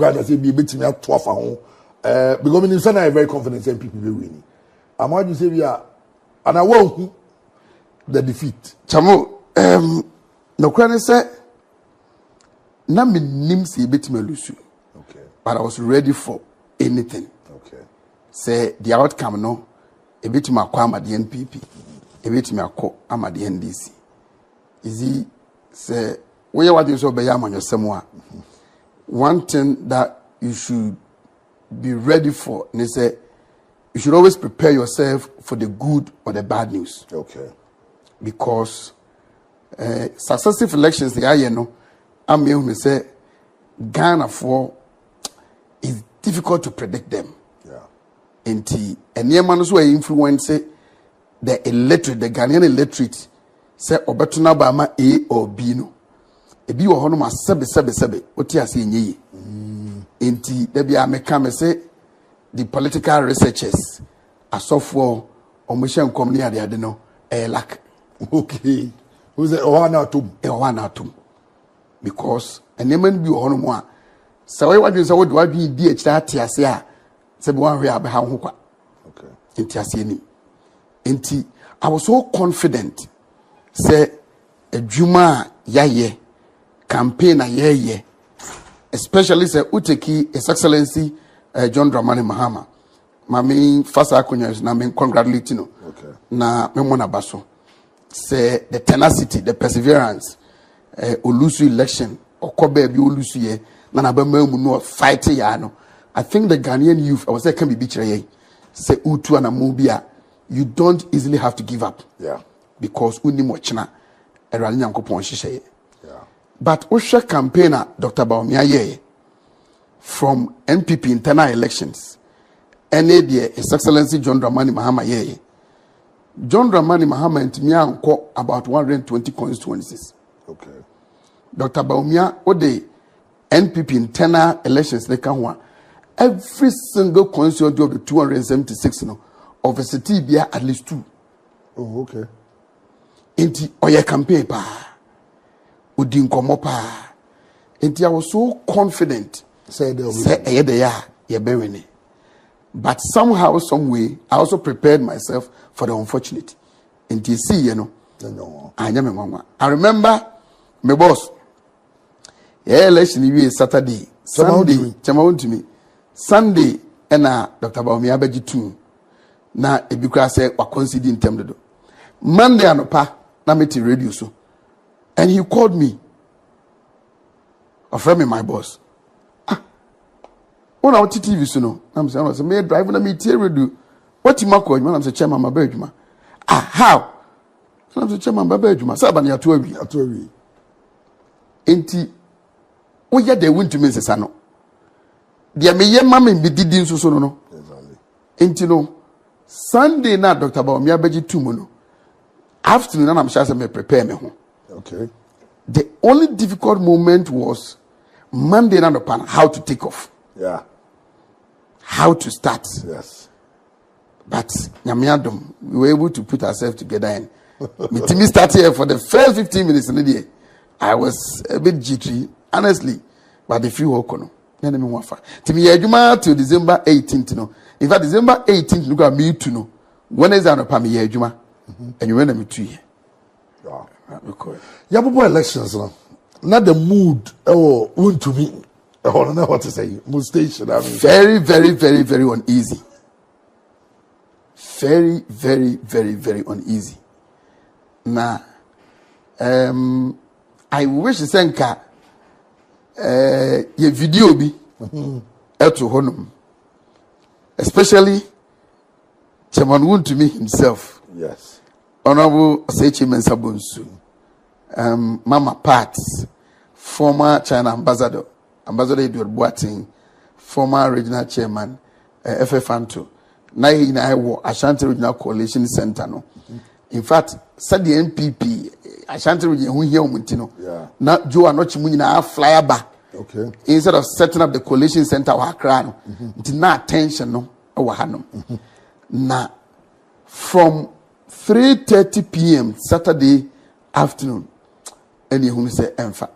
I say be betting me at 12 because minister are very confident saying people will win. I'm going to say we are, and I won't the defeat. Chamo, no crane say, na me nim say betting me lose. Okay. But I was ready for anything. Okay. Say the outcome no, a bit my kwama the NPP, a bit me akọ ama the NDC. Is he say we what you so be am on your semwa. One thing that you should be ready for, and they say you should always prepare yourself for the good or the bad news. Okay. Because successive elections, the INO, I'm here to say Ghana for is difficult to predict them. Yeah. And near man who influence the electorate, the Ghanaian electorate, say Obatuna Bama A or B no. E bi wo hono ma sebe oti ase enye enti da bia meka me say the political researchers asofo omohye nkom ne ade no lack. Okay. Who's it? Owana atom because eneman bi wo hono mo a se we wadwen se wo de wadwen di akira ate ase a se bi wan hwe abe ha ho kwa. Okay. Enti ase ni enti I was so confident say adwuma yaye campaign a especially say Uteki His Excellency John Dramani Mahama. My main first acquaintance na me congratulate no. Okay. Na me mona baso. Say the tenacity, the perseverance, Olusu election, Okobe bi Olusu ye na ba mu no fight ya no. I think the Ghanaian youth, I was say can be bichire say utu ana mobia, you don't easily have to give up. Yeah. Because uni mo china erani nyankopon hihye. But Osha campaigner Dr. Bawumia from NPP internal elections, His Excellency John Dramani Mahama John Dramani Mahama and Timia about 120 constituencies. Okay. Dr. Bawumia, the NPP internal elections they can every single constituency of the 276 of a city be at least 2. Oh, okay. Inti oye campaign pa. And I was so confident. But somehow, some way, I also prepared myself for the unfortunate. And you see, I remember my boss. Election is Saturday, Sunday, and Dr. Bawumia Beji too. Na ebikra say wa consider in term do. Monday anopa na meti radio so. And he called me. Offer me my boss. When I was TV, so no. I'm saying, me driving a meet radio. What you mark on? I'm saying, Chairman, my bedroom. How? I'm saying, Chairman, my bedroom. Sabani atuawi. Enti, we get the win to me, Sano. Dear me, ye mammy be did so no. Enti no. Sunday night, Dr. Bawumia Beji Tumuno. Afternoon, I'm sure I may prepare me home. Okay. The only difficult moment was Monday night upon how to take off. Yeah. How to start. Yes. But Nyamiadum, we were able to put ourselves together and me start here for the first 15 minutes in the day. I was a bit jittery, honestly, but the few okono. Enemy wafa. Timi yejuma till December 18th, no. In fact, December 18th, look at me to know. When is an upon me yejuma? And you went me 2 years. Wow. Yabubo elections, no. Not the mood Wontumi. I don't know what to say. Mood station. I mean. Very, very, very, very uneasy. Very, very, very, very uneasy. Now, I wish to send your video be to honum. Especially Chairman Wontumi himself. Yes. Honorable Sechi Mensabunsu, Mama Pat, former China ambassador Edward Boateng, former regional chairman, FFanto. Now I wo Ashanti Regional Coalition Center no. In fact, said the NPP Ashanti Region who here umutino. Yeah. Na Joe anochimu na flyer back. Okay. Instead of setting up the coalition center wa Accra no. Nti na attention no wa hanom. Na from 3:30 p.m. Saturday afternoon, and you say Enfa.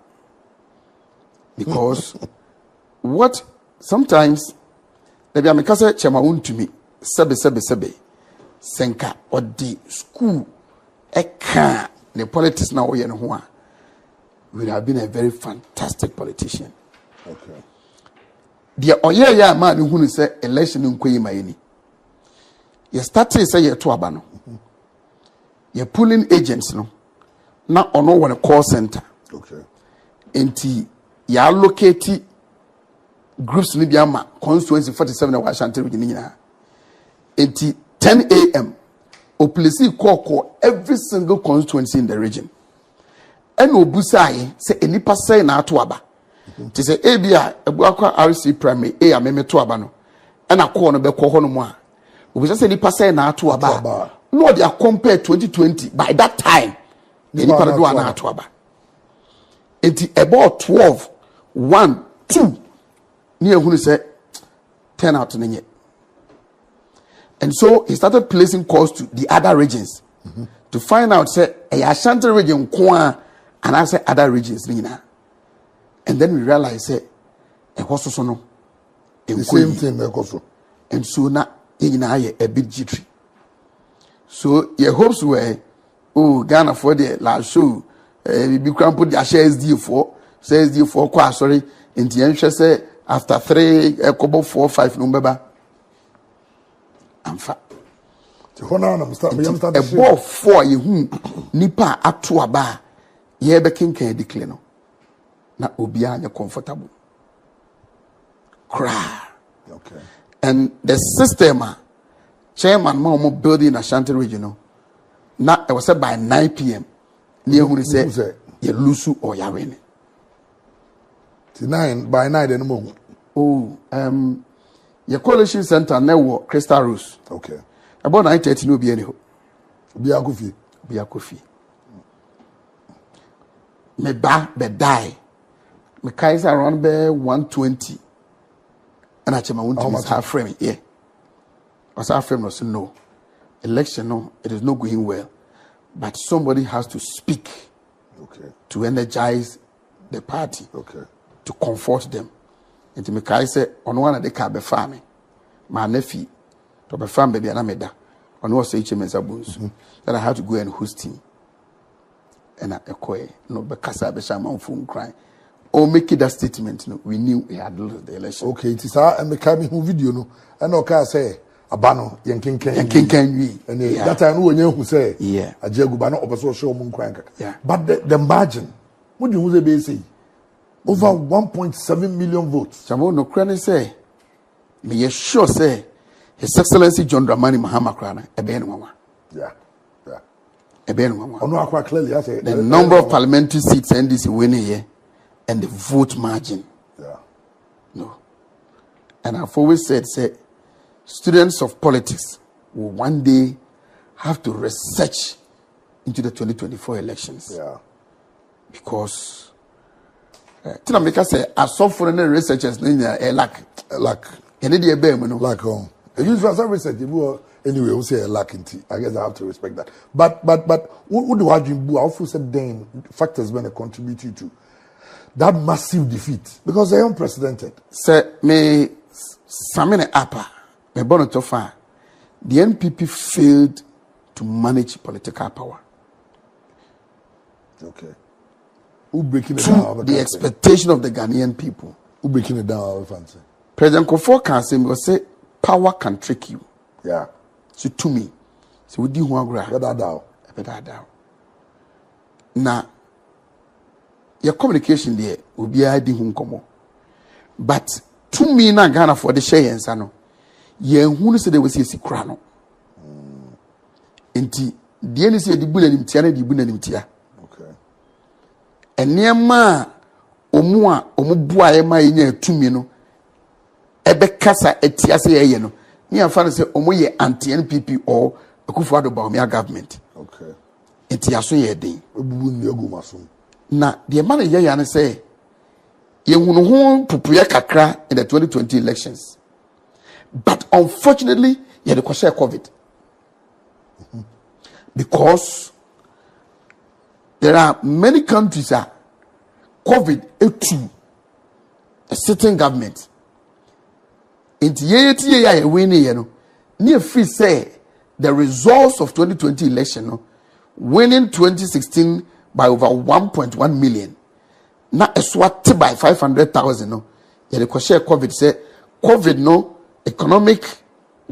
Because what sometimes maybe I'm a chema Wontumi sebe senka or the school eka the politics now we know would have been a very fantastic politician. Okay. The oya man who say election in Kwe Mayeni. You started say you're to abano. You're pulling agents no. Now on one a call center. Okay. Enti ya allocate groups ni biama constituency 47 wa Ashanti region nyina. Enti 10 a.m. o police call every single constituency in the region. And obusaye say enipa say na ato aba. Ti say ebia ebuakwa RC primary a ameme to aba no. And a call no be call no mo a. Obusa say enipa say na ato aba. No they are compare 2020 by that time. The enipa do na ato aba. Enti about 12 1 2 ni ehunu say turn out nenye. And so he started placing calls to the other regions to find out say Ashanti region kwa and I say other regions nina. And then we realize say so no the same thing ekoso. And so na yina a bit jittery. So your hopes were Ghana for the last show we can put the shares SD4 kwa sorry in the say after 3 couple 4 5 number amfa ti hona na start a ball 4 yehu nipa ato aba ye be kenkan declare no na obi anya comfortable cry. Okay. And the system chairman ma building in Ashanti region na it was said by 9 p.m. near who say you lose or you win. By 9 in the morning. Your coalition center now Crystal Rose. Okay. About 9:30 no be any ho. Be a coffee. Me die. Me kaiser around be 120. And I chema Wontumi half frame. Yeah. Was half frame was no. Election no, it is not going well. But somebody has to speak. Okay. To energize the party. Okay. To comfort them. And to me say on one of the car be farming. My nephew to be farm baby and meda. On what say HMS that I had to go and host him. And I echo no because I be shaman phone crying. Or make it that statement, no, we knew we had lost the election. Okay, it is and the coming video no. And okay say abano yankin and that I know when you say yeah a jagubano obaso show mun crying. Yeah. But the margin, what do you say? Over 1.7 million votes. Chamo no crane say me sure say His Excellency John Dramani Mahama Krana eben mama. Yeah. Yeah. Eben mama. Ono akwa clearly I say the number of parliamentary seats NDC winning here and the vote margin. Yeah. No. And I've always said say students of politics will one day have to research into the 2024 elections. Yeah. Because Tina make us say as some foreign researchers lack. Any day bear no lack on. Use for some research anyway we say lack in I guess I have to respect that. But what do I do? I also said then factors when they contribute to that massive defeat because they are unprecedented. Say me Samine Apa me born to far. The NPP failed to manage political power. Okay. Who breaking it down? The expectation of the Ghanaian people. Who breaking it down? Fancy. President Kofor can say power can trick you. Yeah. So to me, so we do one graph. Better down. Now, your communication there will be a di but to me na Ghana for the share and sano. Ye who say they will see crano. Enti the end say the bullet the bullet. Enyema omubua ema yenye tumi no ebe kasa etiase ye no ni amfa say omoye anti NPP or Akufo-Addo Bawumia government. Okay. Etiaso ye den ebubu ni agumaso na the man ye ya ne say ye hunu ho pupuye kakra in the 2020 elections but unfortunately ye the kwashe COVID because there are many countries that COVID to a certain government. Inti ye ya winning, you know. Near free say the results of 2020 election, no, winning 2016 by over 1.1 million. Na eswat by 500,000, no. Yeah, the question COVID say COVID no economic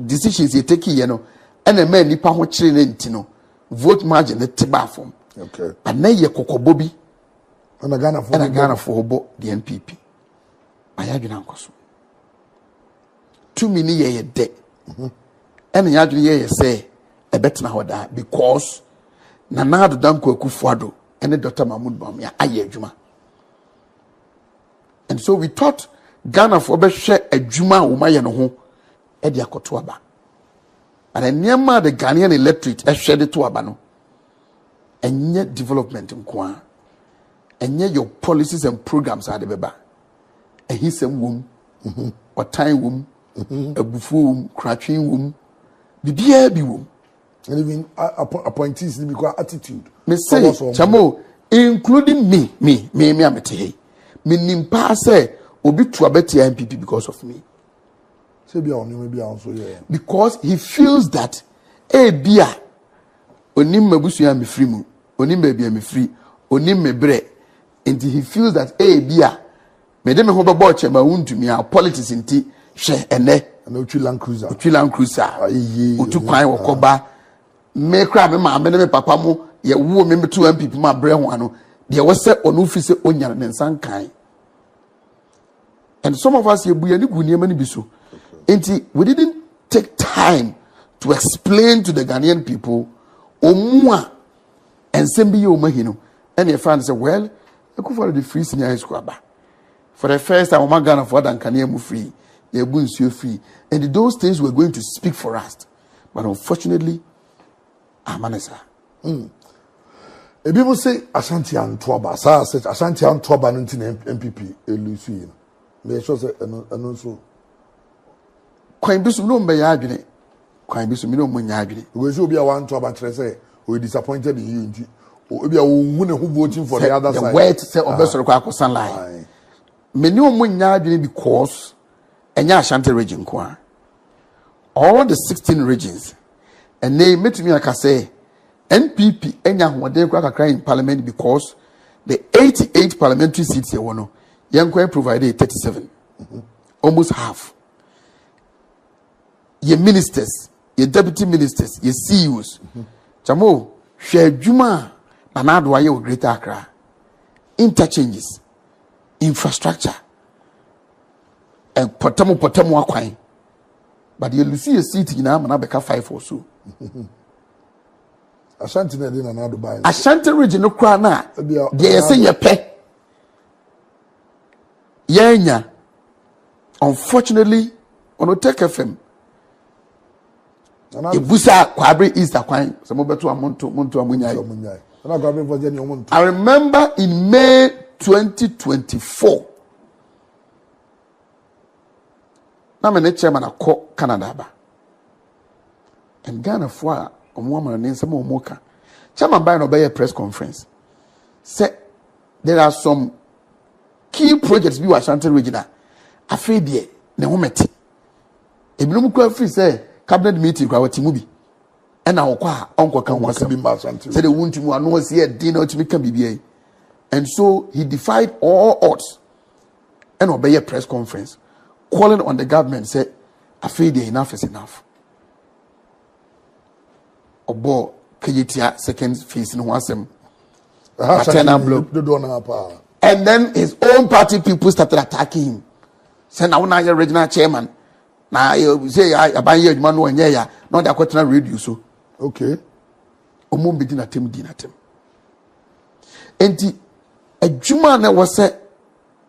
decisions you take, you know, and a man nipa ho chire no vote margin the tiba form. Okay. And na ye kokobobi and a Ghana for the NPP. Ayadwina nkoso. 2 million ye de. And yadwina ye say e betina hoda because Nana Danko Akufo-Addo and Dr. Mahmoud Bawumia aye adwuma. And so we thought Ghana for be share adwuma wo maye no ho e de akoto aba. And enema the Ghanaian electorate e share to aba no. Enye development nko a. Enye your policies and programs are the beba. Ehisem wom, or time wom, ebufu wom, kratwin wom, bibia bi wom. And even appointees because attitude. Me say, chamo, including me amete hey. Me nimpa say obi to abeti MPP because of me. Say be on maybe also yeah. Because he feels that bia onim mabusu ya me free mu, onim baby me free, onim me bre. And he feels that bia me dem ho bebo che ma Wontumi a politics nti hwe ene na Land Cruiser. Land Cruiser. Otu kwan wokoba. Me kra me ma me ne me papa mo ye wo me to MPP ma bre ho ano. De wo se onu fi se onya ne nsan kan. And some of us ye buya ni gunie mani biso. Enti we didn't take time to explain to the Ghanaian people omwa ensem bi ye omahino. And your friend said, well, I go for the free senior high school aba. For the first time, I'm Ghana for that Kanye free, they're going to free, and those things were going to speak for us, but unfortunately, Amanesa. People say Ashanti and Twaba. Sir said Ashanti and Twaba in MPP. Lucy, they show say and also. Quite bisum no be yadwene. Quite bisum no mun yadwene. We should be a one Twaba say we disappointed in you. Obi a who voting for the other side. The word say obesoro kwa sunlight. Many mun yadwene because enya Ashanti region kwa. All the 16 regions, and they met me like I say, NPP enya hoden kwa kakra in parliament because the 88 parliamentary seats here wono yankwa provided 37, almost half. Your ministers, your deputy ministers, your CEOs, chamo share juma na na do aye o Greater Accra, interchanges, infrastructure, and potamo akwan. But you see a seat in Amana Beka 5 or so. Ashanti na dey na Dubai. Ashanti region no kra na. Dey say ye pe. Yenya. Unfortunately, on Tech FM. Ibusa Kwabre East akwan. Some beto amonto amunyai. I remember in May 2024. Na me ne chairman akọ Canada ba. And Ghana for omwama ne nsem omoka. Chairman by no be a press conference. Say there are some key projects we Ashanti region afraid there na homete. Ebinum kwa free say cabinet meeting kwa watimu bi. E na okwa onko kan wasem. Say the Wontumi anu was here dinner otimi kan bibie. And so he defied all odds. And obey a press conference. Calling on the government, say, I feel enough is enough. Obo Kejitia second phase in Wasem. And then his own party people started attacking him. Say now you're regional chairman. Now you say I buy you man one year. Not that question radio so. Okay. Omum be dinatem. Enti a juma na was say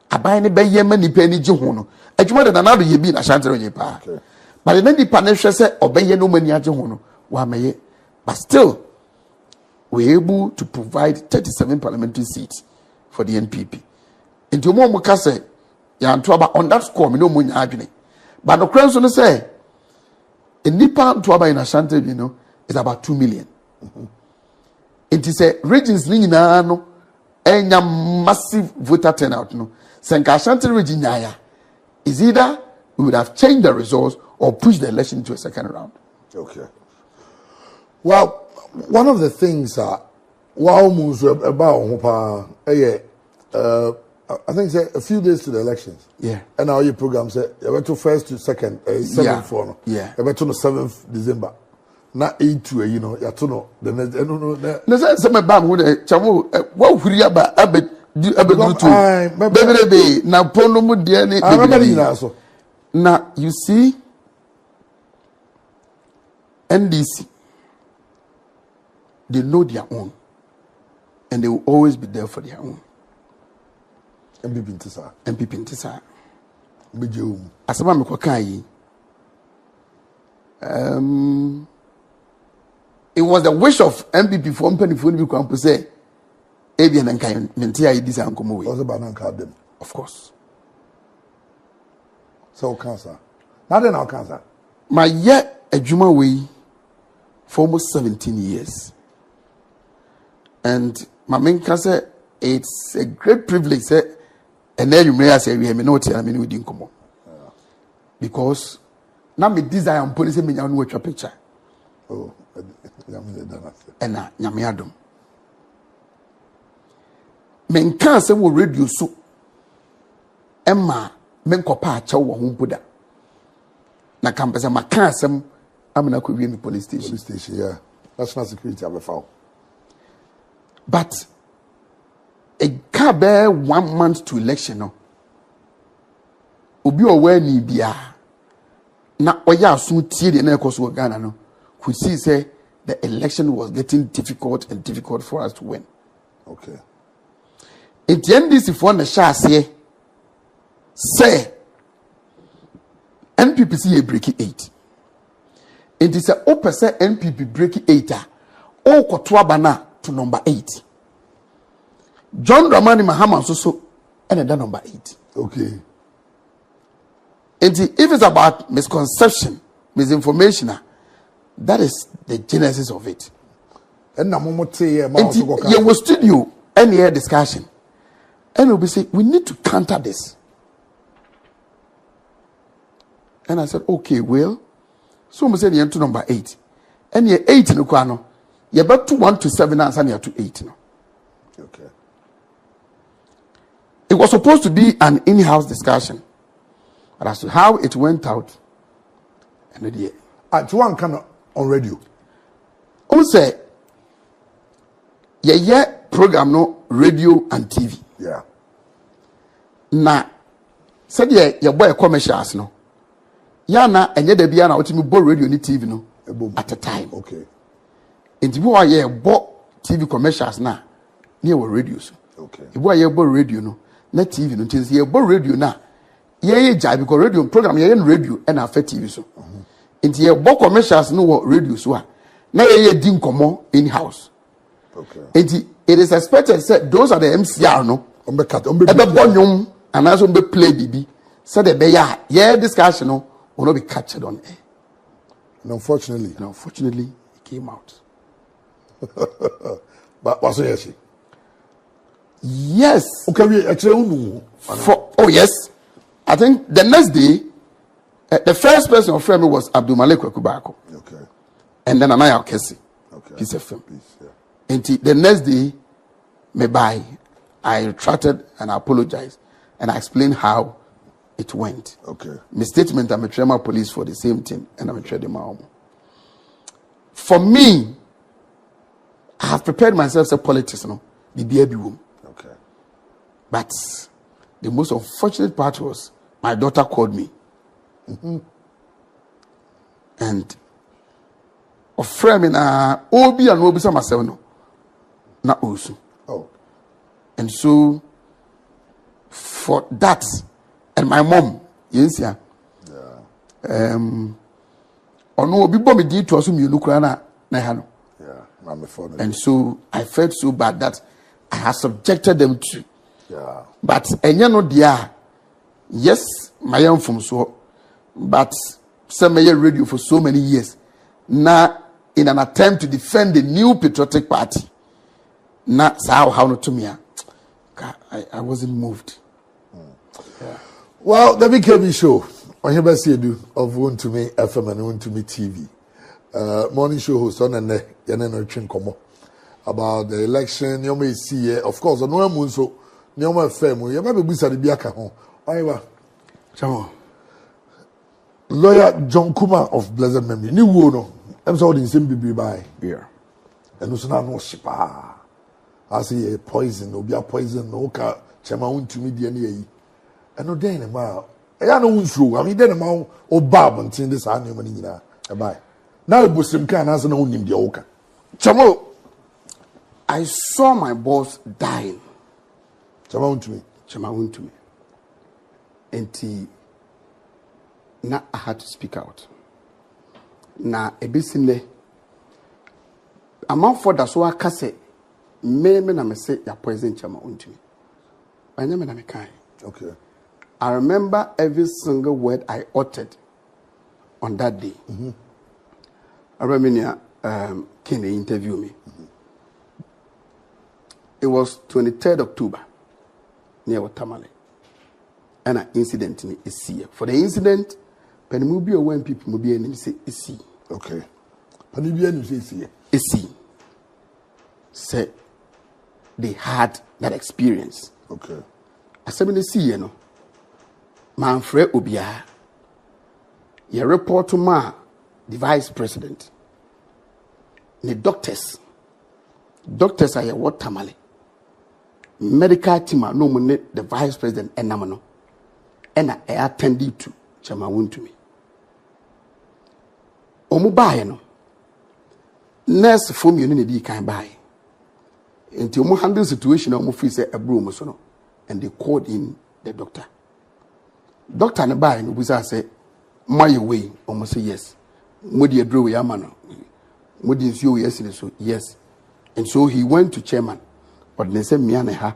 abai ne be yema ni pe ni ji ho no. Adwuma de nanado ye bi na Ashanti region pa. But then the partnership say obeye no mani age ho no wa meye. But still we able to provide 37 parliamentary seats for the NPP. Into mo ka say ya nto aba on that score me no mo nya adwene. But no kran so no say enipa nto aba in Ashanti region no is about 2 million. It is a regions ni nyina no enya massive voter turnout no. Senka Ashanti region nyaya is either we would have changed the results or pushed the election into a second round. Okay. Well, one of the things I think a few days to the elections. Yeah. And now your program said you went to 1st to 2nd, 7th for yeah. You went to the 7th December. Not 8 to you know, you have to know. The next, I don't know. There's some bam who the chamu what hurry about abe baby na pono mu dia ne now you see NDC, they know their own and they will always be there for their own. MPP Ntisa. MPP Ntisa. Mbejum. Asaba me kwakai. It was the wish of MPP for company for be kwampo say Avian and Kai Mentia this ankomo we. Was about them. Of course. So cancer. Not then our cancer. My year adwuma we for almost 17 years. And my main cancer, it's a great privilege and then you may say we have no tell me we didn't come on. Because now me desire on police me now watch your picture. Oh, and na nyame adom. Men kan se wo radio so emma men kopa acha wo ho boda. Na kampesa ma kan asem amna ko wi mi police station. Police station, yeah. National security have a foul. But a car bear 1 month to election no. Obi owe ni bia na oya aso tie de na ekoso Ghana no. Could see say the election was getting difficult and difficult for us to win. Okay. In the NDC for the shase say NPP see a break 8. It is a opposite NPP break 8 o kotoa bana to number 8. John Dramani Mahama so and then number 8. Okay. And if it's about misconception, misinformation, that is the genesis of it. And now you will studio any air discussion. And we'll be saying, we need to counter this. And I said, okay, well, so we said, to number 8. And you're 8 in the corner. You're about to 1 to 7 and you're to 8 now. Okay. It was supposed to be an in-house discussion. But as to how it went out, and the at one kind of on radio. Also, yeah, program no radio and TV. Yeah. Na said your boy commercials no. Ya na enye da bia na otimi bo radio ni TV no at a time. Okay. Enti bo aye bo TV commercials na near radios. Okay. Ibo aye bo radio no na TV no tinsi ye bo radio na ye jai because radio program ye radio and affect TV so. Enti ye bo commercials no wo radio so a na ye di nkomo in house. Okay. Enti it is expected say those are the MCR no. Ombe cut Ebe bonyum and also be play bibi. Said the beya yeah discussion no will not be captured on air. And unfortunately it came out. But what's it? Yes. Okay, we actually oh yes. I think the next day the first person of me was Abdul Malik Kwekubako. Okay. And then Anaya Okesi. Okay. Piece of film. Peace, yeah. And the next day, I retracted and I apologized and I explained how it went. Okay. My statement, I'm a trauma police for the same thing and I'm a trading my home. For me, I have prepared myself as a politician, no, the baby room. Okay. But the most unfortunate part was my daughter called me. Mm-hmm. And a friend in Obi and Obi myself no. Na also. Oh. And so for that and my mom, yes, yeah. Ono obi bom di to aso mi nukura na ha no. Yeah. And so I felt so bad that I had subjected them to. Yeah. But enye no dia. Yes, my young from so but some radio for so many years. Now in an attempt to defend the new patriotic party. Na how not to me. I wasn't moved. Yeah. Well, the BKB show. On your best you of Wontumi FM and Wontumi TV. Morning show host on and Yaneno Chinkomo about the election. You may see, of course, on one moon so near my family. You might be beside the Biaka home. Iowa. Lawyer John Kuma of Blessed Memory. New Wono. I'm sorry, in same be by. Yeah. And no son no shipa. I say poison, no be a poison, no car, Chama Wontumi DNA. And no day in a mile. I know who's true. I mean, then a mile or Bob until this annual money. Bye. Now, Bussim can answer no name the Oka. Chamo, I saw my boss dying. Chama Wontumi. And now I had to speak out. Now, a bit in there. I'm out for that, so I can say, maybe I say, you're poison Chama Wontumi. I never know me kind. Okay. I remember every single word I uttered on that day. I remember Kenny interviewed me. It was 23rd October near Wontumi. And an incident in Isia. For the incident, Penimubia when people will be in say Isia. Okay. Penimubia say Isia. Said they had that experience. Okay. I said in Isia, no. Manfred Obia. You report to the vice president. The doctors are your what tamale. Medical team no money the vice president and namano. And I attended to Chama Wontumi. Omu buy no. Nurse from unity can buy. Until omu handle situation omu free say a broom so no. And they called in the doctor. Doctor ne buy no busa say my way omu say yes. Modi a draw yamano. Modi nsuo yes so yes. And so he went to chairman. But they say me and her.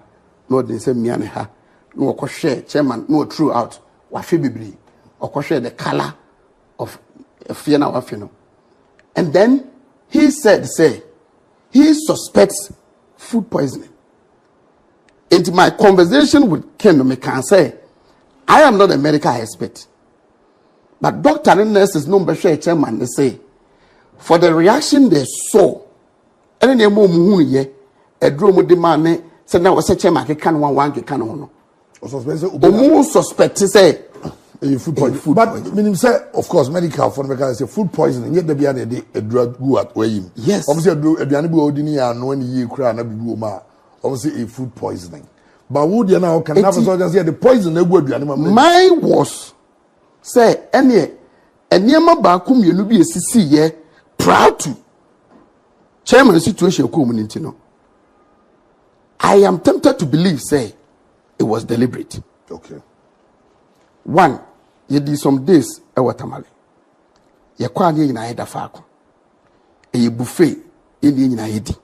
No, they say me and her. No, of share chairman. No, true out. Wafi bibli. Of share the color of Fiona Wafino. And then he said, he suspects food poisoning. Into my conversation with Ken, I can say, I am not a medical expert. But doctor and nurses no share chairman, they say, for the reaction they saw, and then more ye, a drum demand, said now was a chairman, can one can no. More suspect to say food poisoning. But meaning say, of course, medical for medical say food poisoning. Yet there be a drug go at where him. Yes. Obviously, a bianibu ordinary and when you cry and be ma. Obviously, a food poisoning. But would you now can have a say the poison they would be animal. Mine was say any near bakum you be a CC proud to chairman situation community no. I am tempted to believe say it was deliberate. Okay. One, you did some days a watamale. You can't in a faco. A buffet in the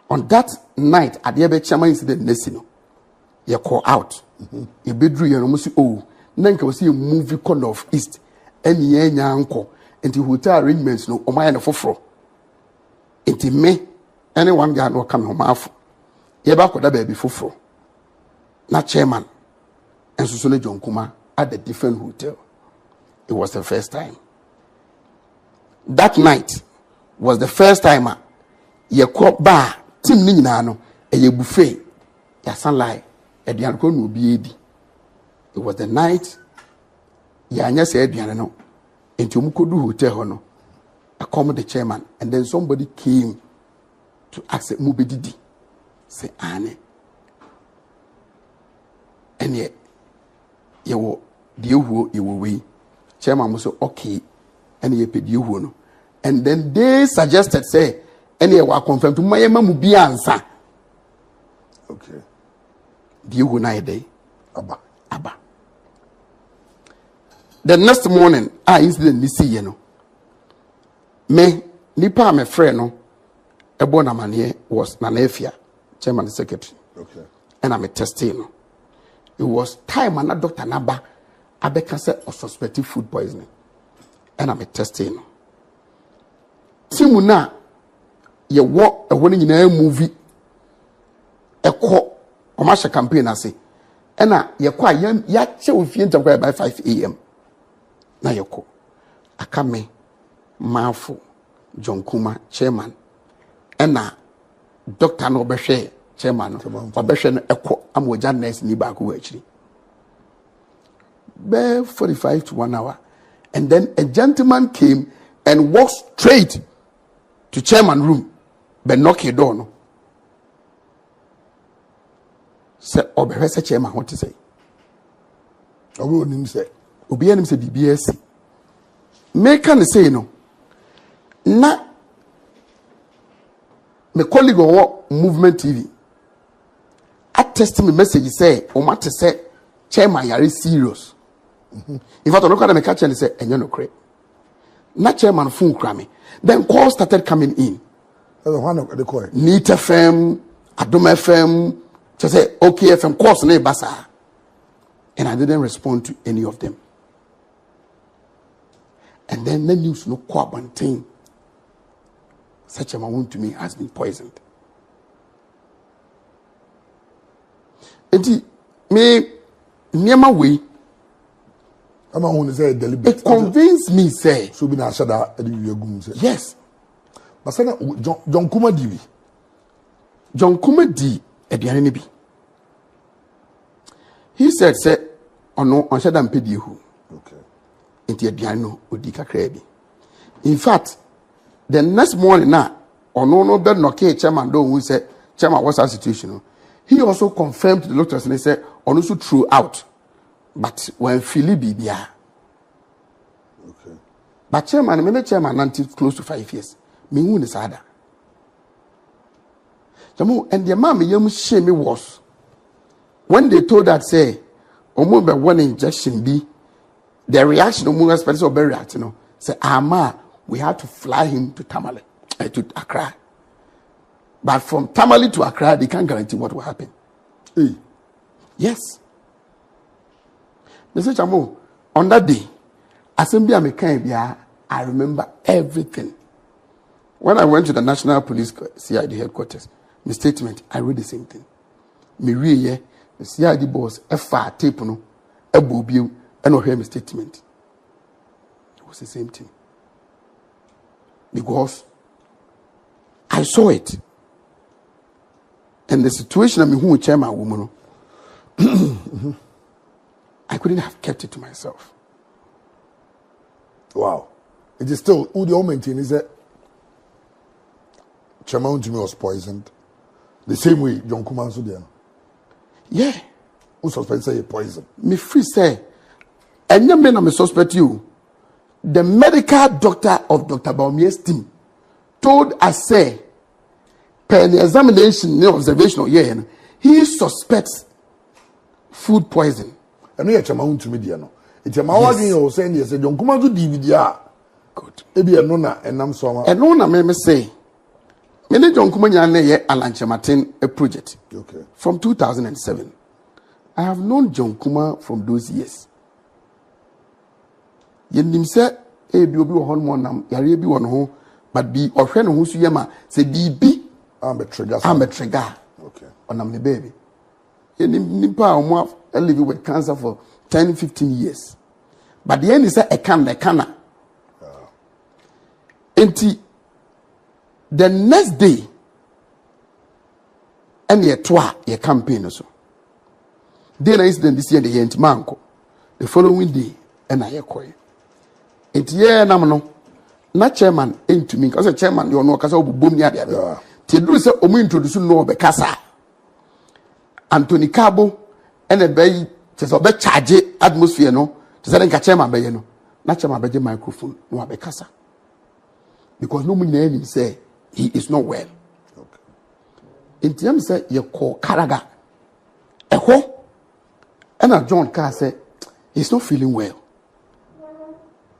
on that night at the Abbey Chama incident, Nessino, you call out. You bedroom and almost Nanka was see a movie corner of East, and ye uncle, and the hotel arrangements no, or mine for fro. Into me, anyone got no come home off. Ye back with that baby for fro. Not chairman. And Susole John Kuma at the different hotel. It was the first time. That night was the first time ye caught bar, Tim Ninano, a ye buffet, ya sunlight, a dianco no be. It was the night Yanya said, Diano, into Mukodu Hotel Hono, accommodate the chairman, and then somebody came to ask Mubididi, say Anne. And yet, you will deal who you will we. Chairman was okay, and ye paid you no. And then they suggested, say, and ye were confirmed to my mamma be answer. Okay. Do you na day? Abba. The next morning, I incident this see, you know. Me, nipa me friend, no, a bonamanie was Nanefia, chairman secretary. Okay. And I'm a testing. It was time and Dr. Naba Abeka said of suspected food poisoning. And I'm a testing. Timuna, you walk a winning in a movie, a commercial campaign, I say. And you quite young, yet with you by 5 a.m. na yɛkɔ aka me Maafo John Kuma chairman ɛna doctor no ɔbɛhwɛ chairman no ɔbɛhwɛ no ɛkɔ ama ɔgya nurse ni baako wɔ akyiri bɛɛ 45 to 1 hour and then a gentleman came and walked straight to chairman room but knock the door no sɛ ɔbɛhwɛ sɛ chairman ho te sɛ ɔbɛ onim sɛ obi anim sɛ biribi asi meka ne sei no na my colleague ɔwɔ movement TV attest me message sɛ ɔma te sɛ chairman yare serious in fact ɔno kada me catch and say ɛnyɛ no korɛ na chairman phone kura me then calls started coming in one of the call Neat FM Adom FM just say okay FM calls na basa and I didn't respond to any of them and then the news no kwa banting such a Wontumi has been poisoned. Enti me niema way it convinced me say so be na shada ediyegum say yes but say John Kuma di John Kuma di aduane ne bi he said say ono on shada mpedi hu okay enti aduane no odi kakra bi in fact the next morning na ono no be no ke chairman do who say chairman what's our situation he also confirmed to the doctors and they said ono so threw out but when Philippi bia okay but chairman until close to 5 years me hu ne sada jamu and the man me yam shame me was when they told that say omo be one injection bi the reaction omo expect so be react no say ama we had to fly him to Tamale to Accra but from Tamale to Accra they can't guarantee what will happen yes. Mr. Chamo, on that day, Assembly I remember everything. When I went to the National Police CID headquarters, my statement, I read the same thing. Me read the CID boss, FR tape no, a bobium, and no hear my statement. It was the same thing. Because I saw it. And the situation I mean who chairman woman. I couldn't have kept it to myself. Wow. It is still, who the whole maintain is that Chairman Wontumi was poisoned. The same way John Kuma so there. Yeah. Who suspect say poison? Me free say, and you men me suspect you. The medical doctor of Dr. Bawumia's team told us say, per the examination, the observation, yeah, he suspects food poison. And we are Chairman Wontumi there no. It's a mawadi o saying yes, John Kuma do DVD. Good. Ebi enona enam so ma. Enona me say. Me ne John Kuma nya na ye Alanche Martin a project. Okay. From 2007. I have known John Kuma from those years. Yenim say ebi obi wo hon mo nam yare bi wo no ho but bi ohwe no ho su yema say bibi I'm a trigger. Okay. Onam ne baby. Yenim nipa o mo live with cancer for 10-15 years. But the end is a can. Enti the next day and ye twa ye campaign so. Then incident this year the yent manko. The following day and I koy. Enti ye nam no na chairman into me because chairman you know kasa Bawumia there. Ti do say omo introduce no be kasa. Anthony Cabo and a bay just a bit charge atmosphere no to say nka chairman be no na chairman be microphone no be kasa because no money him say he is not well. Okay. In terms say you call Karaga eho and John Carr say he's not feeling well.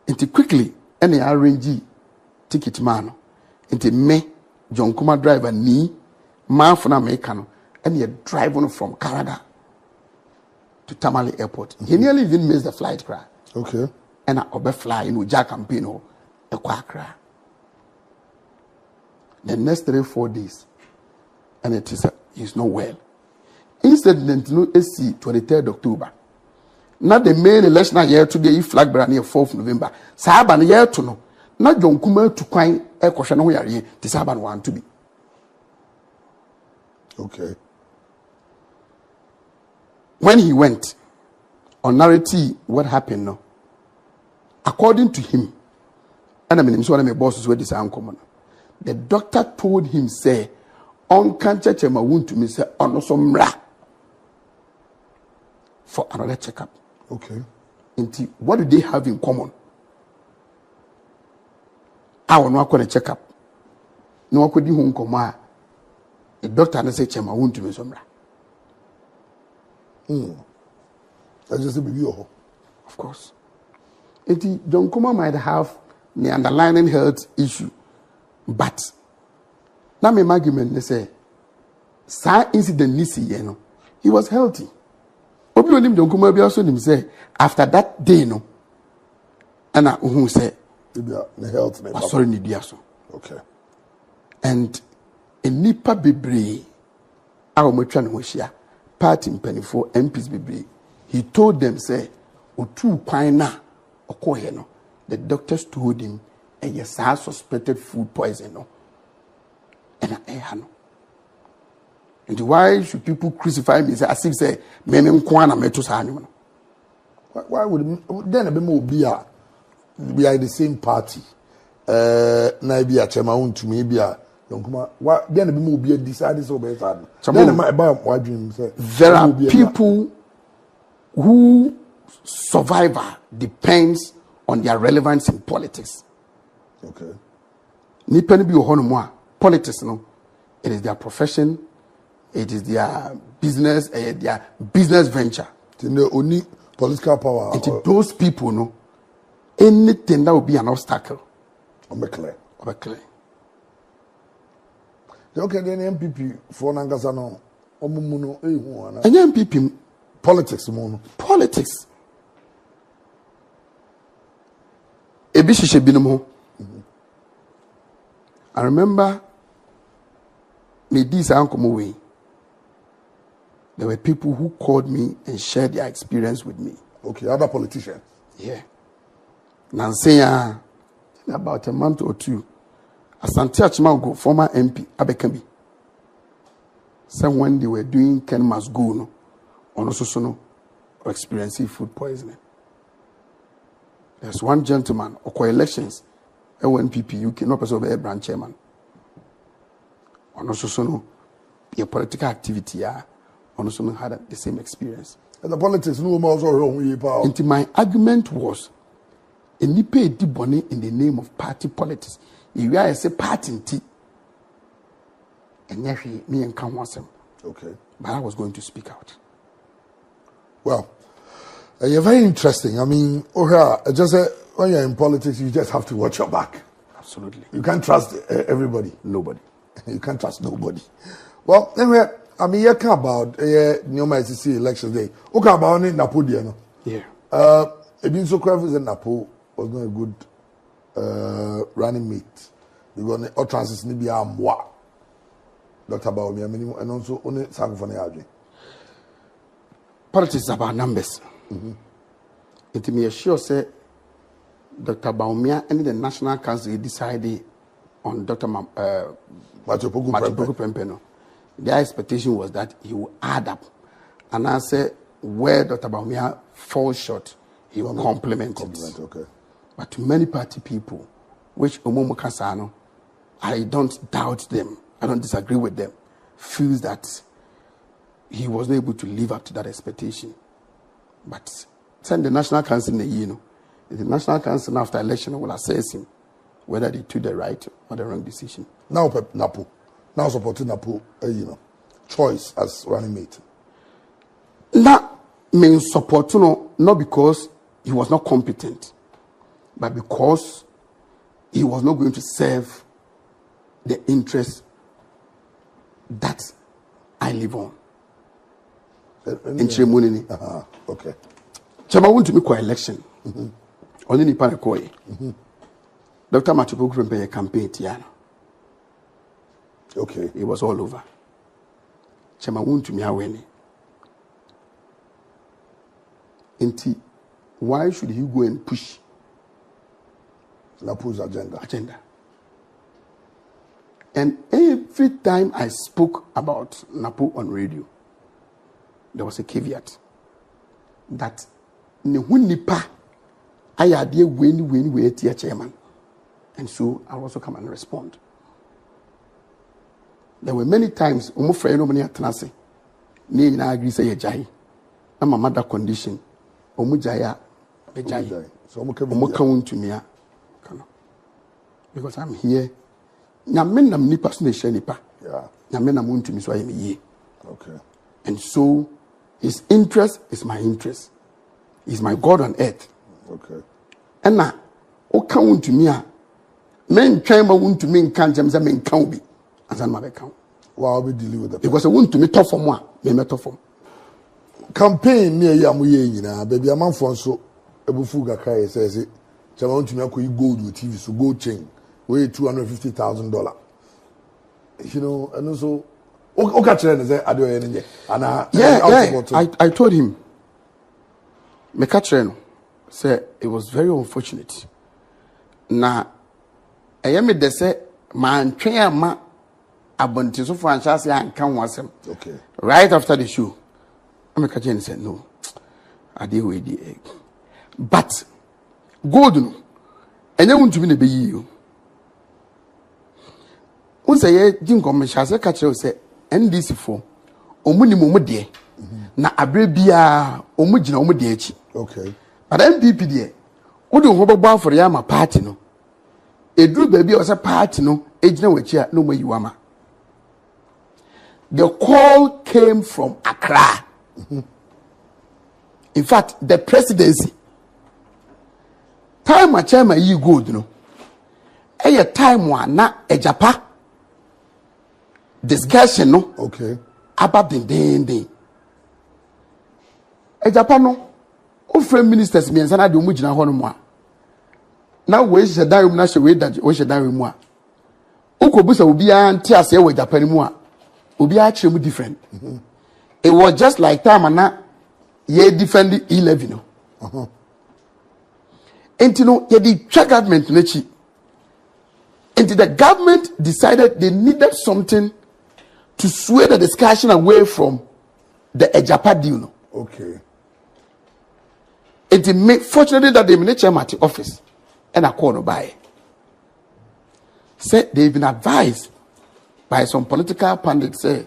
Into quickly any arrange ticket man into me John Kuma driver ni man for American and you're driving from Karaga to Tamale Airport. He nearly even missed the flight cry. Okay. And I fly in Uja campaign or a quackra. The next 3-4 days, and it is he's not well. Incident no AC 23rd October. Not the main election year to the flag bearer near 4th November. Saban year to know. Not John Kuma to quine a question we are here. The Saban want to be. Okay. When he went on narrative, what happened now? According to him, and I mean, so my bosses were this uncommon. The doctor told him, say, on cancer chema Wontumi say on some ra for another checkup. Okay. Into what do they have in common? I will not call a checkup. No, I could do home coma. The doctor and say chema Wontumi some ra. That's just a baby. Of course. John Kuma might have the underlying health issue, but now my argument they say, "Sa incident nisi yeno, he was healthy." Obi onim John Kuma bi also nim say after that day no, ana who say the health. Sorry ni so. Okay. And a nipa bebre, our matwa no hia, party mpanifo MPs bebre. He told them say, "Otu kwan na okoye no." The doctors told him, "A yes, I suspected food poison no." And I no. And why should people crucify me? As if say, "Men nkwana meto sa anyo." Why would then be more be in the same party? Na be a chema Wontumi be a Yonkuma. Why then be more be decided so be sad. Then my why dream say there are people who survival depends on their relevance in politics. Okay. Nipa ni bi ohono politics no, it is their profession, it is their business, their business venture. The only political power. And those people no, anything that will be an obstacle. Clear. Okay, then MPP for Nangasa no, omumuno ehu ana. And MPP politics mo. Politics. I remember me this uncle way. There were people who called me and shared their experience with me. Okay, other politicians. Yeah. Nansea, about a month or two, Asante Achimango, former MP, Abekambi, said when they were doing Ken Must Go, no, on also no, or experiencing food poisoning. There's one gentleman, or elections, NPP UK, no person of a branch chairman. On also no, your political activity, on also had the same experience. And the politics, no more also wrong with power. And my argument was, and you pay deep money in the name of party politics. You are a party in tea. And yet, me and Kam was him. Okay. But I was going to speak out. Well, you're very interesting. I mean, just when you're in politics, you just have to watch your back. Absolutely. You can't trust everybody. Nobody. You can't trust nobody. Well, anyway, I mean, you can't about New ICC election day. Okay, about it, Napoleon. No? Yeah. It been so crafty that Napo was not a good running mate. Because all transits need be moi. Dr. Bawumia, and also only Sankofani. Politics is about numbers. It may assure say Dr. Bawumia and the National Council decided on Dr. Machopoku Pempeno. Their expectation was that he will add up. And I said, where Dr. Bawumia falls short, he will complement it. Okay. But to many party people, which Omomo Kasano, I don't doubt them, I don't disagree with them, feels that he was not able to live up to that expectation. But send the National Council in the year, the National Council after election will assess him whether they took the right or the wrong decision. Now Napo, now supporting Napo, choice as running mate. That means support, not because he was not competent, but because he was not going to serve the interests that I live on. In Chemunini. Okay. Chama Wontumi kwa election. Only ni pane koi. Dr. Machopoku Pempeno campaign tiano. Okay. It was all over. Chama Wontumi aweni. Why should he go and push Napo's agenda? And every time I spoke about Napo on radio, there was a caveat that Nehunipa ayade win tia chairman. And so I'll also come and respond. There were many times omo frɛ no mani atenase. Ne nyina agree say yejai. Na my mother condition. Omo jaya bejai. So omo ka Wontumi a kana. Because I'm here. Nyame nam nipa so na hye nipa. Yeah. Nyame nam Wontumi so ayɛ me yie. Okay. And so his interest is my interest. He's my God on earth. Okay. And now, o ka Wontumi a men twan ma Wontumi nka njem say men kan obi. Asan ma be kan. Well, I'll be dealing with the Because Wontumi to form a me meto form. Campaign near Yamuye nyina baby amanfo nso ebufu gaka e say chama Wontumi akoyi gold with TV so gold chain weigh $250,000. You know, and also okay chere say adeoye nje ana I told him me ka chere no say it was very unfortunate. Na me de say man twen ama abonti so for anchase anka ho asem. Okay. Right after the show, I ka chere say no. Adeoye di egg. But gold no enye Wontumi na be yi o. Unse ye din commercial ka chere say NDC for omuni momo de na abre bia omu gina omu de achi. Okay. But MPP de wo ho bebo afore ya ma party no eduru ba bia o say party no ejina wachi a no mayiwama. The call came from Accra. In fact, the presidency time a chairman yi good no a time one na Ejapa discussion no okay about the Ejapa no o frame ministers me nsa na de omu gina ho no mo a na we hye dan na hye we da we hye dan mu a ukobusa obi an ti ase we Ejapa ni mu a obi a kire mu different. It was just like time na ye defend 11 no. And you know, the government and the government decided they needed something to sway the discussion away from the Ejapa deal. No? Okay. And fortunately that the chairman at the office and I called by said they've been advised by some political pundits say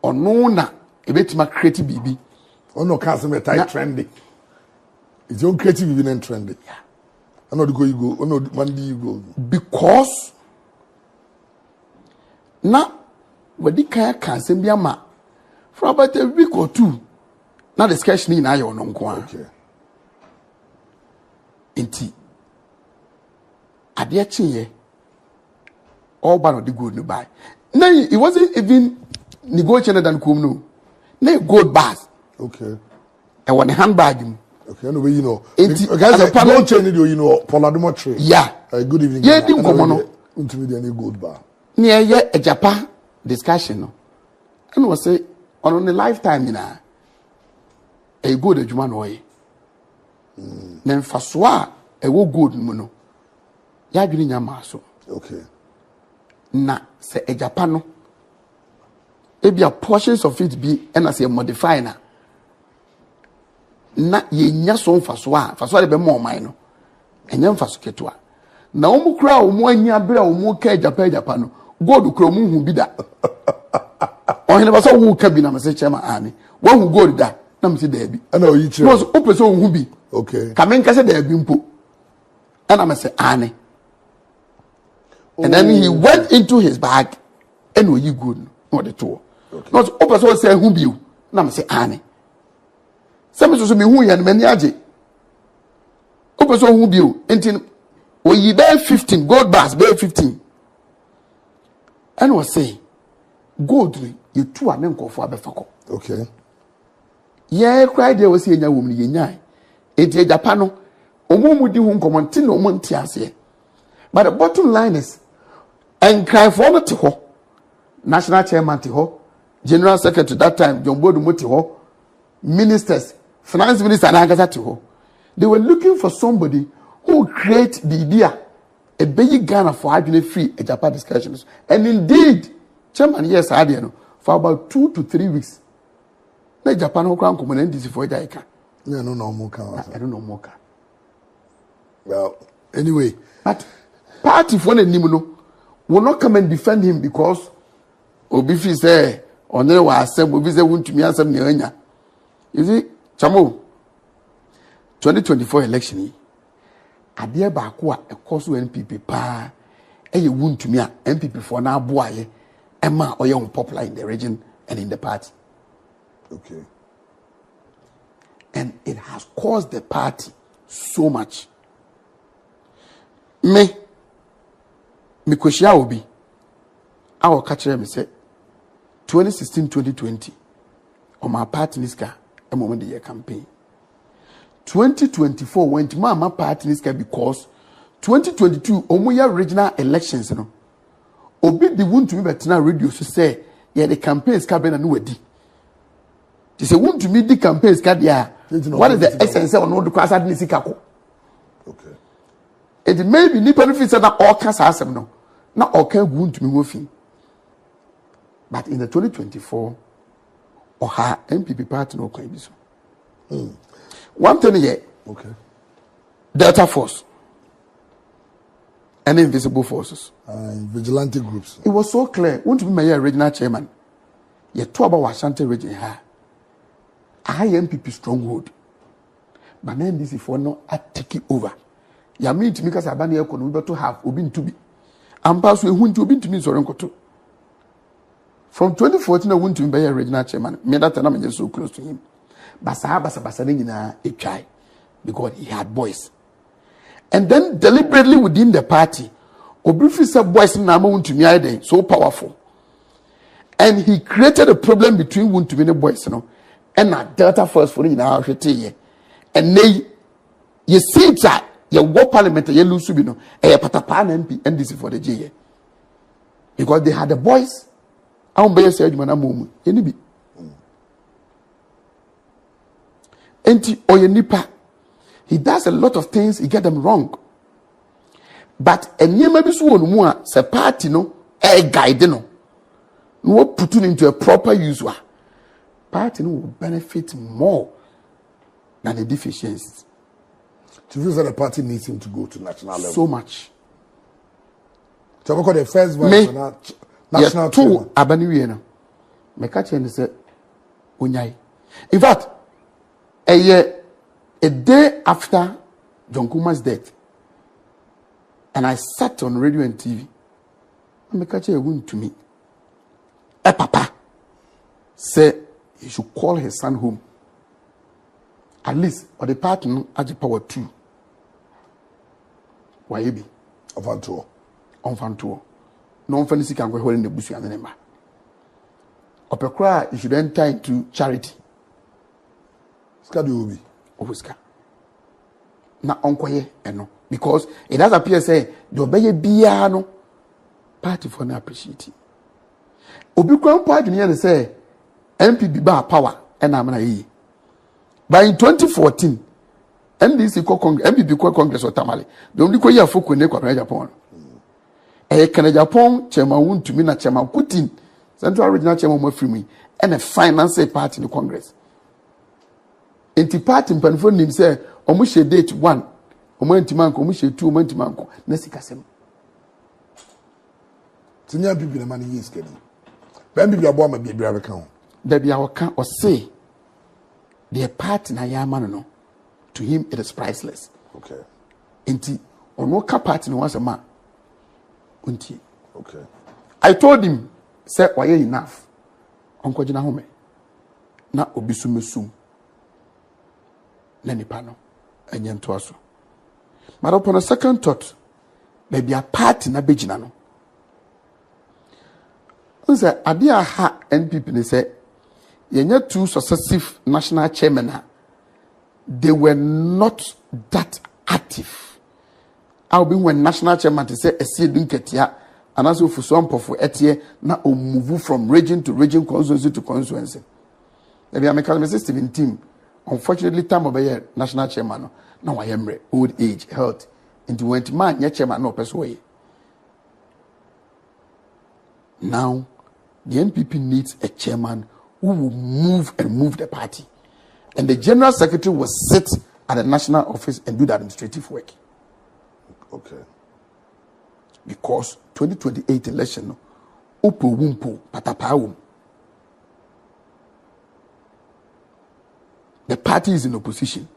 or no na a bit my creative BB. Oh no, customer type trendy. It's your creative even trendy. Yeah. I know the go you go. I know Monday you go. Because now when the can send me a ma for about a week or two. Now the discussion in ayo no nko. Okay. Enti ade achiye all ban of the good no buy. Now it wasn't even negotiated than come no. Na gold bars. Okay. I want a handbag. Okay, anyway, you know. Guys, a panel chain, you know, Poladumo tree. Yeah. Good evening. Yeah, didn't come on. Until any gold bar. Near ye a Japan discussion. No. And was say on a lifetime in a good Juman way. Then Faswa a wo good mono. Ya giving your maso. Okay. Na say a Japano. It be a portions of it be and I say modify na. Na ye nya so faswa de be mo man no enye mfaso ketua na omu kura omu anya bere omu ka Ejapa no gold kura omu hu bi da ohene ba so hu ka bi na me se chema ani wo hu gold da na me se da bi ana oyi chire no so o pese hu bi okay ka me nka se da bi mpo ana me se ani and then he went into his bag and oyi gold no the two no so o pese o se hu bi na me se ani. Some so me hu yan mani age. O person hu bi o entin o yi be 15 gold bars be 15. And was say gold you two amen ko fo abefako. Okay. Yeah, cry there was enya wo me nya. Enti Ejapa no omo di hu nkomo ntin no omo nti ase. But the bottom line is and cry for no te ho. National chairman te ho, general secretary that time John Bodu mo te ho, ministers finance minister na agasa to ho. They were looking for somebody who would create the idea a big Ghana for having free a Japan discussions. And indeed, chairman, yes, I did for about 2 to 3 weeks. Na Japan who can come and this for Jaika. Yeah, no more. I don't know more. Well, anyway, but party for the Nimuno will not come and defend him because Obifi say or there was some Obifi Wontumi answer Nyanya. You see, Chamo 2024 election. Adeɛ baako a ɛkɔ so NPP pa ɛyɛ Wontumi a NPP for na aboaye ɛma ɔyɛ unpopular in the region and in the party. Okay. And it has caused the party so much. Me koshia obi I will catch him say 2016-2020 on my party niska a moment the year campaign. 2024 went mama party niska because 2022 omuya regional elections no obi di Wontumi betina radio so say yeah the campaigns ka be na no wadi. They say Wontumi di campaigns ka dia what is the essence of no the class nisika ko. Okay. It may be ni benefits that all cancer asem no na all can Wontumi wo fi. But in the 2024 or her MPP party no can be so. One thing here, okay. Delta Force and invisible forces. Vigilante groups. It was so clear. Want to be my regional chairman. You talk about Ashanti region here. I MPP stronghold. But then this is for no take it over. You mean to make us abandon economy to have Obin to be. And pass we want to be to me so to. From 2014, I went to be a regional chairman. Me that time I'm just so close to him. Basa nyina etwai because he had boys. And then deliberately within the party, Obifi said boys na ma Wontumi ayde so powerful. And he created a problem between Wontumi and boys no. And na Delta Force for nyina hwete ye. And they you see that you go parliament you lose bi no e patapa na MP NDC for the J. Because they had the boys. I be say adwuma na momu. Eni bi. Enti oyenipa. He does a lot of things, he get them wrong. But enyema bi so wonu mu a se party no guide no. No put it into a proper use wa. Party no will benefit more than the deficiencies. To feel that the party needs him to go to national level. So much. So we call the first vice national two abaniwe no. Me catch and say onyai. In fact, a day after John Kuma's death, and I sat on radio and TV, and I catch a Wontumi. A papa said he should call his son home. At least, or the partner Agyapong 2. Why be? On Fantuo. No fancy can go holding the bush and the number. Opekra, you should enter into charity. Skadu obi. Obuska. Na onkoye eno because it does appear say the obeye bia no party for na appreciate. Obi kwan party ne say MPP ba power and am na yi. But in 2014 NDC MPP Congress or Tamale. The only ko ya foko ne kwa Agyapong. Kennedy Agyapong chairman Wontumi na chairman Putin Central Regional Chairman Mofrimi and a finance party in the Congress. Enti party mpanfo nim say omo hye date 1 omo antimanko omo hye 2 omo antimanko na sikasem tinya bibi na mani yi skedi ben bibi abo ma bibi abeka ho da bia woka o say the party na ya man no to him it is priceless. Okay. Enti ono ka party no wase ma unti. Okay. I told him say why enough onko gina home na obisumesum Nanipa no enye nto so. But upon a second thought, maybe a party na begina no. Unse adia ha NPP ne say yenye 2 successive national chairmen they were not that active. I'll be when national chairman to say esi dunketia and also for some for etie na o move from region to region, constituency to constituency. Maybe I make a system in team. unfortunately, time of year national chairman, now I am old age, health. Into went man, your chairman, no person. Now, the NPP needs a chairman who will move the party. And the general secretary will sit at the national office and do the administrative work. Okay. Because 2028 election, upo wumpo patapawum. The party is in opposition.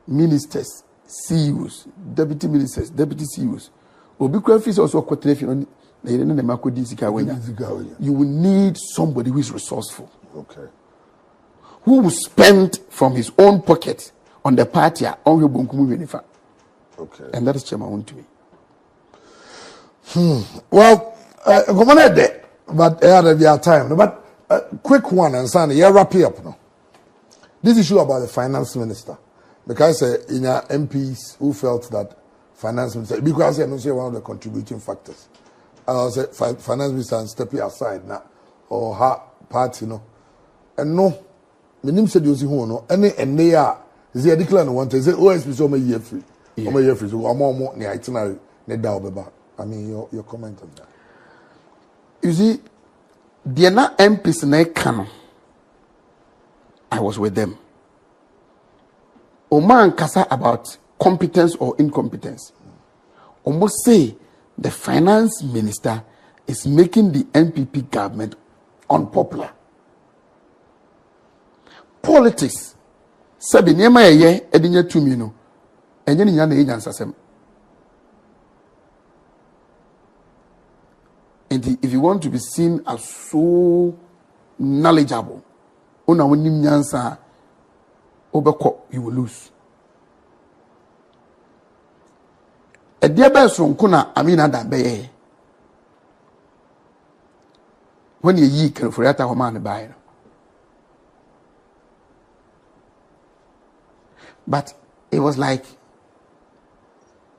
Ministers, CEOs, deputy ministers, deputy CEOs. Obi is also a you will need somebody who is resourceful. Okay. Who will spend from his own pocket on the party on your bunkumu. Okay. And that is Chairman Wontumi. Well, come on there, but we have time. But quick one, and son, you wrap it up now. This issue about the finance minister, because in our MPs who felt that finance minister, because I don't say one of the contributing factors. I say finance minister and step aside now, or her party, and no, my name said you see who no, and they are. Is a decline one to say OSP so my year free, or my year free, so I'm more near itinerary, ne doubt. I mean, your comment on that. You see, the MPs na canon. I was with them. Oman kasa about competence or incompetence. Almost say the finance minister is making the NPP government unpopular. Politics. Sabi niyama ye edinya tumi no. Enye ni nyana ejan sasem. And if you want to be seen as so knowledgeable, you will lose. A dear best from Kuna, Amina Dambe. When you can for that woman buy. But it was like,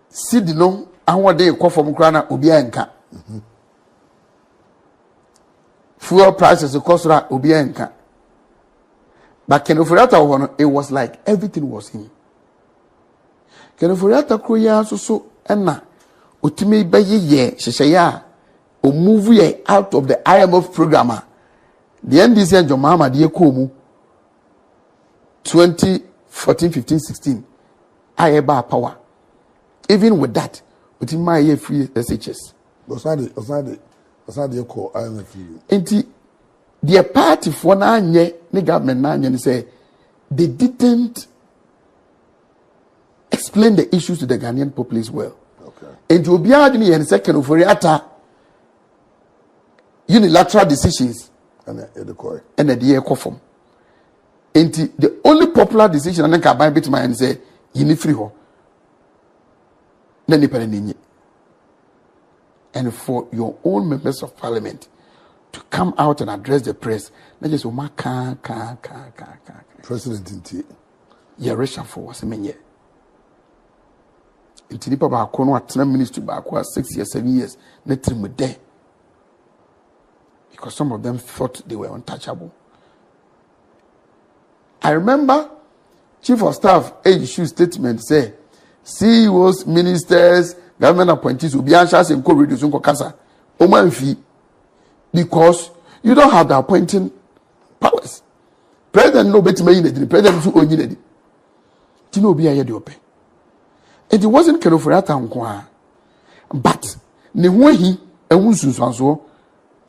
Sidino, and what day call from Krana Ubianka. Fuel prices, of course, Ubianka. But Kenofuriata, it was like everything was him. Kenofuriata Koya so enna Utimi Baye Sheshaya or move ye out of the IMF programmer. The NDC and Jomama Diekomu 2014, 15, 16. Aba power. Even with that, within my year free SHS. Osade call IMF. Enti the party for nanye the government nanye say they didn't explain the issues to the Ghanaian populace well. Okay. And to be arguing in second for unilateral decisions and the year conform. And the only popular decision and then can buy bit and say you need free ho. And for your own members of parliament to come out and address the press, not just President Inti. Yeah, reshuffle was a many. In Tinipa Bakono at 10 ministry back 6 years, 7 years, let them with there. Because some of them thought they were untouchable. I remember Chief of Staff issue statement say CEOs, ministers, government appointees will be anxious and co-reducing Kokasa. Oman fee. Because you don't have the appointing powers. President no better me the president who only did. Do you know be a year open? And it wasn't Kenofurata Nkwa. But ne he and Wunsun so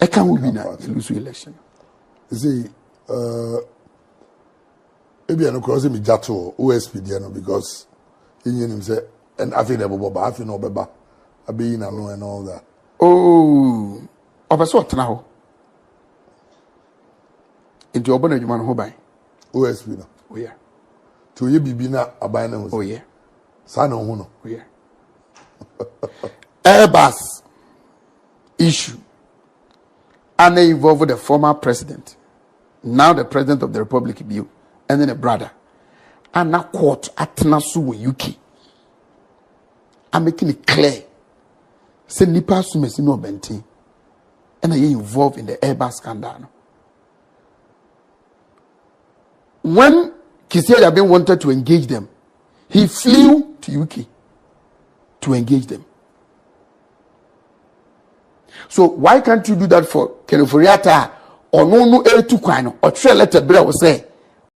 I can't win a lose election. You see, maybe I'm crossing me Jato OSP because in say and I feel never I feel no beba. I be in and all that. Oh, of what now? Into open a human hobby. OSP no. Oh yeah. To you be na abina. Oh yeah. Sana uno. Oh yeah. Airbus issue. And they involved the former president, now the president of the Republic, Bill, and then a brother. And now court at Nasu UK. I'm making it clear. Say Nipa Sumesi no Benti. And I involved in the Airbus scandal. When Kennedy Agyapong wanted to engage them. He flew to UK to engage them. So why can't you do that for Kenoforiata or no etu kwano or try letter brother will say